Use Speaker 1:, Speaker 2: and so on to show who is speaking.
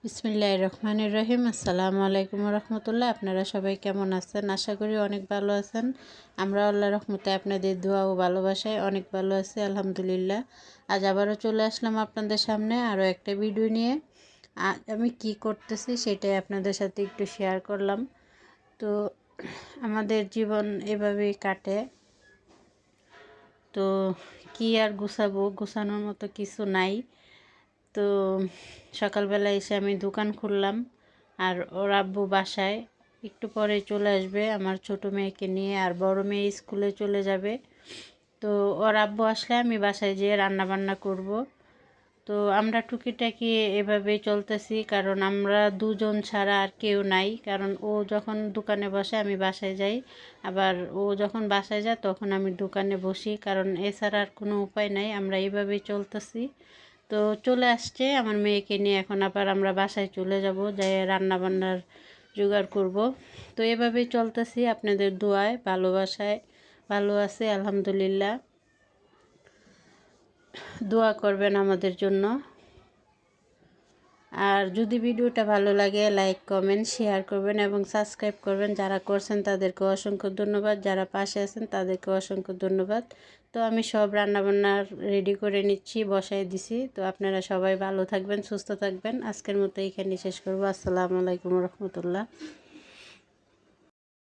Speaker 1: বিসমিল্লাহির রহমানির রহিম। আসসালামু আলাইকুম রহমতুল্লাহ। আপনারা সবাই কেমন আছেন? আশা করি অনেক ভালো আছেন। আমরা আল্লাহর রহমতে আপনাদের দোয়া ও ভালোবাসায় অনেক ভালো আছি, আলহামদুলিল্লাহ। আজ আবারও চলে আসলাম আপনাদের সামনে আরও একটা ভিডিও নিয়ে। আজ আমি কি করতেছি সেটাই আপনাদের সাথে একটু শেয়ার করলাম। তো আমাদের জীবন এভাবেই কাটে। তো কি আর গুছাবো, গুছানোর মতো কিছু নাই। তো সকালবেলা এসে আমি দোকান খুললাম, আর ওর আব্বু বাসায় একটু পরে চলে আসবে আমার ছোট মেয়েকে নিয়ে, আর বড় মেয়ে স্কুলে চলে যাবে। তো ওর আব্বু আসলে আমি বাসায় যেয়ে রান্না বান্না করব। তো আমরা টুকিটাকি এভাবেই চলতেছি, কারণ আমরা দুজন ছাড়া আর কেউ নাই। কারণ ও যখন দোকানে বসে আমি বাসায় যাই, আবার ও যখন বাসায় যায় তখন আমি দোকানে বসি, কারণ এছাড়া আর কোনো উপায় নাই। আমরা এইভাবেই চলতেছি। তো চলে আসছে আমার মেয়েকে নিয়ে, এখন আবার আমরা বাসায় চলে যাব, যাই রান্না বান্নার জোগাড় করব। তো এভাবেই চলতেছি, আপনাদের দোয়ায় ভালোবাসায় ভালো আছে, আলহামদুলিল্লাহ। দোয়া করবেন আমাদের জন্য। আর যদি ভিডিওটা ভালো লাগে লাইক কমেন্ট শেয়ার করবেন এবং সাবস্ক্রাইব করবেন। যারা করছেন তাদেরকে অসংখ্য ধন্যবাদ, যারা পাশে আছেন তাদেরকে অসংখ্য ধন্যবাদ। তো আমি সব রান্নাবান্না রেডি করে নিচ্ছি, বসাই দিছি। তো আপনারা সবাই ভালো থাকবেন, সুস্থ থাকবেন। আজকের মতো এখানে শেষ করবো। আসসালামু আলাইকুম রহমতুল্লাহ।